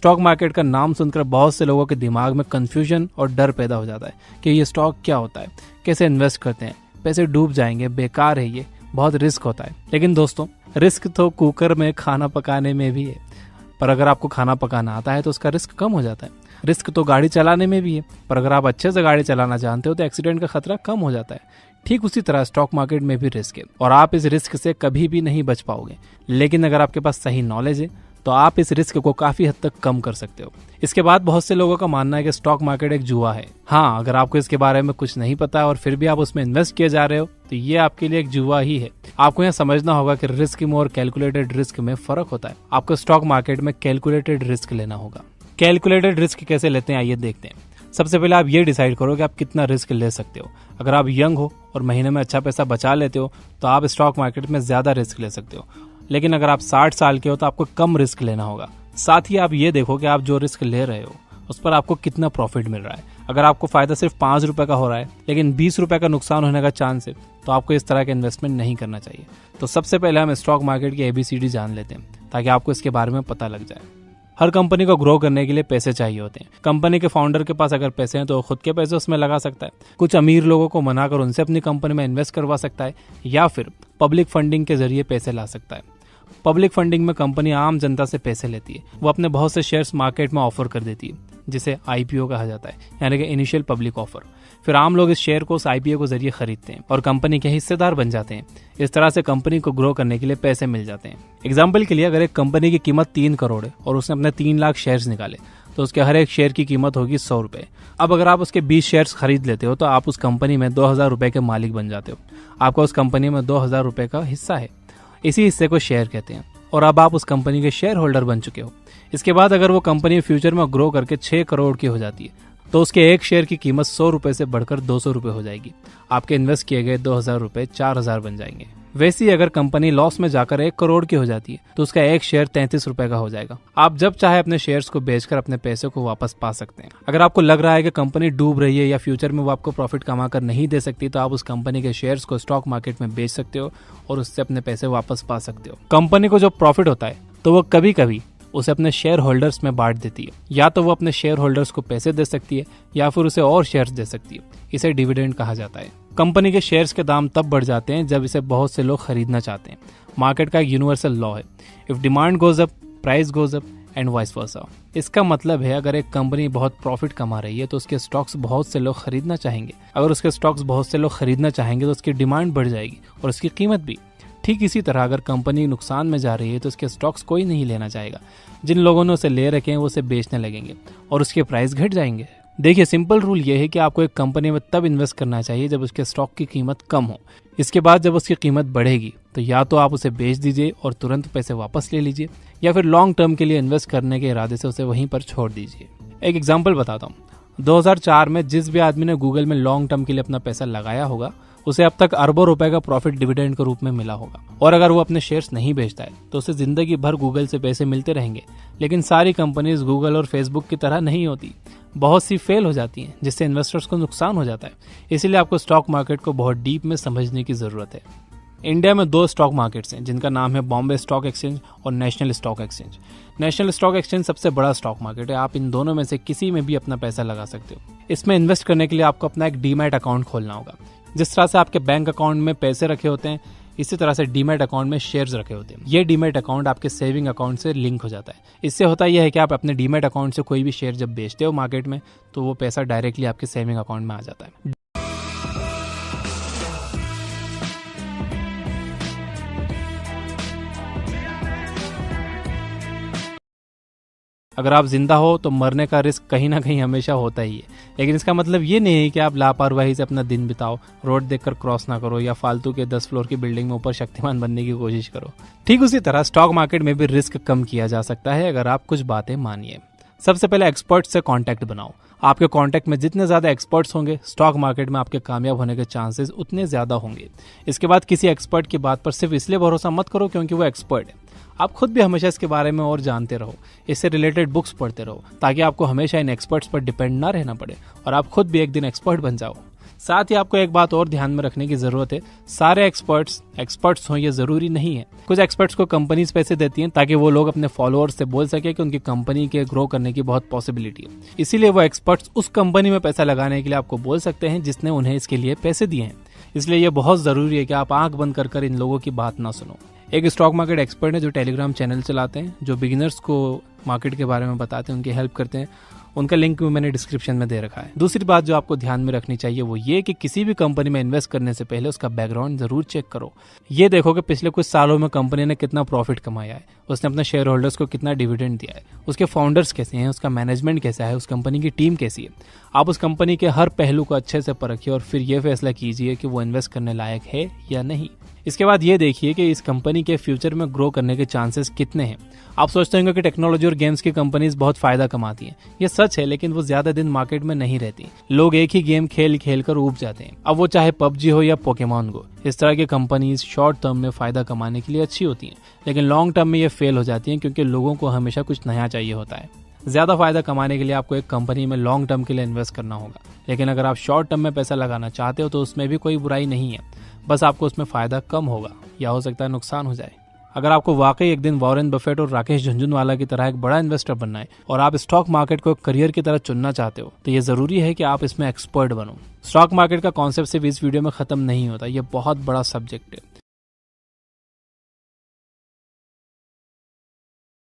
Stock market का नाम सुनकर बहुत से लोगों के दिमाग में कंफ्यूजन और डर पैदा हो जाता है कि ये स्टॉक क्या होता है, कैसे इन्वेस्ट करते हैं, पैसे डूब जाएंगे, बेकार है, ये बहुत रिस्क होता है। लेकिन दोस्तों, रिस्क तो कुकर में खाना पकाने में भी है, पर अगर आपको खाना पकाना आता है तो उसका रिस्क कम हो जाता है। रिस्क तो गाड़ी चलाने में भी है, पर अगर आप अच्छे से गाड़ी चलाना जानते हो तो एक्सीडेंट का खतरा कम हो जाता है। ठीक उसी तरह स्टॉक मार्केट में भी रिस्क है और आप इस रिस्क से कभी भी नहीं बच पाओगे। लेकिन अगर आपके पास सही नॉलेज है तो आप इस रिस्क को काफी हद तक कम कर सकते हो। इसके बाद बहुत से लोगों का मानना है कि स्टॉक मार्केट एक जुआ है। हाँ, अगर आपको इसके बारे में कुछ नहीं पता और फिर भी आप उसमें इन्वेस्ट किए जा रहे हो तो ये आपके लिए एक जुआ ही है। आपको यहाँ समझना होगा कि रिस्क में और कैलकुलेटेड रिस्क में फर्क होता है। आपको स्टॉक मार्केट में कैलकुलेटेड रिस्क लेना होगा। कैलकुलेटेड रिस्क कैसे लेते हैं, आइए देखते हैं। सबसे पहले आप ये डिसाइड करो कि आप कितना रिस्क ले सकते हो। अगर आप यंग हो और महीने में अच्छा पैसा बचा लेते हो तो आप स्टॉक मार्केट में ज्यादा रिस्क ले सकते हो। लेकिन अगर आप 60 साल के हो तो आपको कम रिस्क लेना होगा। साथ ही आप ये देखो कि आप जो रिस्क ले रहे हो उस पर आपको कितना प्रॉफिट मिल रहा है। अगर आपको फायदा सिर्फ 5 रुपए का हो रहा है लेकिन 20 रुपए का नुकसान होने का चांस है तो आपको इस तरह का इन्वेस्टमेंट नहीं करना चाहिए। तो सबसे पहले हम स्टॉक मार्केट की ABCD जान लेते हैं ताकि आपको इसके बारे में पता लग जाए। हर कंपनी को ग्रो करने के लिए पैसे चाहिए होते हैं। कंपनी के फाउंडर के पास अगर पैसे हैं तो खुद के पैसे उसमें लगा सकता है, कुछ अमीर लोगों को मनाकर उनसे अपनी कंपनी में इन्वेस्ट करवा सकता है, या फिर पब्लिक फंडिंग के जरिए पैसे ला सकता है। पब्लिक फंडिंग में कंपनी आम जनता से पैसे लेती है। वो अपने बहुत से शेयर्स मार्केट में ऑफर कर देती है जिसे IPO कहा जाता है, यानी कि इनिशियल पब्लिक ऑफर। फिर आम लोग इस शेयर को उस IPO के जरिए खरीदते हैं और कंपनी के हिस्सेदार बन जाते हैं। इस तरह से कंपनी को ग्रो करने के लिए पैसे मिल जाते हैं। एग्जाम्पल के लिए, अगर एक कंपनी की कीमत 3 करोड़ है और उसने अपने 3 लाख शेयर्स निकाले तो उसके हर एक शेयर की कीमत होगी 100 रुपए। अब अगर आप उसके 20 शेयर्स खरीद लेते हो तो आप उस कंपनी में 2000 रुपए के मालिक बन जाते हो। आपका उस कंपनी में 2000 रुपए का हिस्सा है। इसी हिस्से को शेयर कहते हैं और अब आप उस कंपनी के शेयर होल्डर बन चुके हो। इसके बाद अगर वो कंपनी फ्यूचर में ग्रो करके 6 करोड़ की हो जाती है तो उसके एक शेयर की कीमत 100 रुपए से बढ़कर 200 रुपए हो जाएगी। आपके इन्वेस्ट किए गए 2000 रुपए 4000 बन जाएंगे। वैसे ही अगर कंपनी लॉस में जाकर 1 करोड़ की हो जाती है तो उसका एक शेयर 33 रुपए का हो जाएगा। आप जब चाहे अपने शेयर्स को बेचकर अपने पैसे को वापस पा सकते हैं। अगर आपको लग रहा है कि कंपनी डूब रही है या फ्यूचर में वो आपको प्रॉफिट कमा कर नहीं दे सकती तो आप उस कंपनी के शेयर्स को स्टॉक मार्केट में बेच सकते हो और उससे अपने पैसे वापस पा सकते हो। कंपनी को जो प्रॉफिट होता है तो वो कभी कभी उसे अपने शेयर होल्डर्स में बांट देती है। या तो वो अपने शेयर होल्डर्स को पैसे दे सकती है या फिर उसे और शेयर्स दे सकती है। इसे डिविडेंड कहा जाता है। कंपनी के शेयर्स के दाम तब बढ़ जाते हैं जब इसे बहुत से लोग खरीदना चाहते हैं। मार्केट का एक यूनिवर्सल लॉ है, if demand goes up price goes up and vice versa. इसका मतलब है अगर एक कंपनी बहुत प्रॉफिट कमा रही है तो उसके स्टॉक्स बहुत से लोग खरीदना चाहेंगे। अगर उसके स्टॉक्स बहुत से लोग खरीदना चाहेंगे तो उसकी डिमांड बढ़ जाएगी और उसकी कीमत भी। ठीक इसी तरह अगर कंपनी नुकसान में जा रही है तो उसके स्टॉक्स कोई नहीं लेना चाहेगा। जिन लोगों ने उसे ले रखे हैं वो उसे बेचने लगेंगे और उसके प्राइस घट जाएंगे। देखिए, सिंपल रूल ये है कि आपको एक कंपनी में तब इन्वेस्ट करना चाहिए जब उसके स्टॉक की कीमत कम हो। इसके बाद जब उसकी कीमत बढ़ेगी तो या तो आप उसे बेच दीजिए और तुरंत पैसे वापस ले लीजिए, या फिर लॉन्ग टर्म के लिए इन्वेस्ट करने के इरादे से उसे वहीं पर छोड़ दीजिए। एक एग्जाम्पल बताता हूँ। 2004 में जिस भी आदमी ने गूगल में लॉन्ग टर्म के लिए अपना पैसा लगाया होगा उसे अब तक अरबों रुपए का प्रॉफिट डिविडेंड के रूप में मिला होगा। और अगर वो अपने शेयर्स नहीं बेचता है तो उसे जिंदगी भर गूगल से पैसे मिलते रहेंगे। लेकिन सारी कंपनीज गूगल और फेसबुक की तरह नहीं होती। बहुत सी फेल हो जाती हैं जिससे इन्वेस्टर्स को नुकसान हो जाता है। इसीलिए आपको स्टॉक मार्केट को बहुत डीप में समझने की जरूरत है। इंडिया में 2 स्टॉक मार्केट्स हैं जिनका नाम है बॉम्बे स्टॉक एक्सचेंज और national stock exchange. National stock exchange सबसे बड़ा स्टॉक मार्केट है। आप इन दोनों में से किसी में भी अपना पैसा लगा सकते हो। इसमें इन्वेस्ट करने के लिए आपको अपना एक डीमैट अकाउंट खोलना होगा। जिस तरह से आपके बैंक अकाउंट में पैसे रखे होते हैं इसी तरह से डीमैट अकाउंट में शेयर्स रखे होते हैं। ये डीमैट अकाउंट आपके सेविंग अकाउंट से लिंक हो जाता है। इससे होता यह है कि आप अपने डीमैट अकाउंट से कोई भी शेयर जब बेचते हो मार्केट में तो वो पैसा डायरेक्टली आपके सेविंग अकाउंट में आ जाता है। अगर आप जिंदा हो तो मरने का रिस्क कहीं ना कहीं हमेशा होता ही है, लेकिन इसका मतलब ये नहीं है कि आप लापरवाही से अपना दिन बिताओ, रोड देखकर क्रॉस ना करो या फालतू के 10 फ्लोर की बिल्डिंग में ऊपर शक्तिमान बनने की कोशिश करो। ठीक उसी तरह स्टॉक मार्केट में भी रिस्क कम किया जा सकता है अगर आप कुछ बातें मानिए। सबसे पहले एक्सपर्ट से कांटेक्ट बनाओ। आपके कांटेक्ट में जितने ज्यादा एक्सपर्ट्स होंगे स्टॉक मार्केट में आपके कामयाब होने के चांसेस उतने ज्यादा होंगे। इसके बाद किसी एक्सपर्ट की बात पर सिर्फ इसलिए भरोसा मत करो क्योंकि वो एक्सपर्ट है। आप खुद भी हमेशा इसके बारे में और जानते रहो, इससे रिलेटेड बुक्स पढ़ते रहो ताकि आपको हमेशा इन एक्सपर्ट्स पर डिपेंड ना रहना पड़े और आप खुद भी एक दिन एक्सपर्ट बन जाओ। साथ ही आपको एक बात और ध्यान में रखने की जरूरत है, सारे एक्सपर्ट्स हों ये जरूरी नहीं है। कुछ एक्सपर्ट्स को कंपनीज पैसे देती हैं ताकि वो लोग अपने फॉलोअर्स से बोल सके कि उनकी कंपनी के ग्रो करने की बहुत पॉसिबिलिटी है। इसीलिए वो एक्सपर्ट्स उस कंपनी में पैसा लगाने के लिए आपको बोल सकते हैं जिसने उन्हें इसके लिए पैसे दिए हैं। इसलिए ये बहुत जरूरी है कि आप आंख बंद कर इन लोगों की बात ना सुनो। एक स्टॉक मार्केट एक्सपर्ट है जो टेलीग्राम चैनल चलाते हैं, जो बिगिनर्स को मार्केट के बारे में बताते हैं, उनकी हेल्प करते हैं। उनका लिंक मैंने डिस्क्रिप्शन में दे रखा है। दूसरी बात जो आपको ध्यान में रखनी चाहिए वो ये कि किसी भी कंपनी में इन्वेस्ट करने से पहले उसका बैकग्राउंड जरूर चेक करो। ये देखो कि पिछले कुछ सालों में कंपनी ने कितना प्रॉफिट कमाया है, उसने अपने शेयर होल्डर्स को कितना डिविडेंड दिया है, उसके फाउंडर्स कैसे हैं, उसका मैनेजमेंट कैसा है, उस कंपनी की टीम कैसी है। आप उस कंपनी के हर पहलू को अच्छे से परखिए और फिर यह फैसला कीजिए कि वो इन्वेस्ट करने लायक है या नहीं। इसके बाद ये देखिए कि इस कंपनी के फ्यूचर में ग्रो करने के चांसेस कितने हैं। आप सोचते होंगे कि टेक्नोलॉजी और गेम्स की कंपनीज बहुत फायदा कमाती हैं। ये सच है, लेकिन वो ज्यादा दिन मार्केट में नहीं रहती। लोग एक ही गेम खेल खेल कर ऊब जाते हैं, अब वो चाहे पबजी हो या पोकेमॉन गो। इस तरह की कंपनीज शॉर्ट टर्म में फायदा कमाने के लिए अच्छी होती हैं, लेकिन लॉन्ग टर्म में ये फेल हो जाती हैं क्योंकि लोगों को हमेशा कुछ नया चाहिए होता है। ज्यादा फायदा कमाने के लिए आपको एक कंपनी में लॉन्ग टर्म के लिए इन्वेस्ट करना होगा, लेकिन अगर आप शॉर्ट टर्म में पैसा लगाना चाहते हो तो उसमें भी कोई बुराई नहीं है, बस आपको उसमें फायदा कम होगा या हो सकता है नुकसान हो जाए। अगर आपको वाकई एक दिन वॉरेन बफेट और राकेश झुनझुनवाला की तरह एक बड़ा इन्वेस्टर बनना है और आप स्टॉक मार्केट को करियर की तरह चुनना चाहते हो तो ये जरूरी है कि आप इसमें एक्सपर्ट बनो। स्टॉक मार्केट का कॉन्सेप्ट सिर्फ इस वीडियो में खत्म नहीं होता, ये बहुत बड़ा सब्जेक्ट है।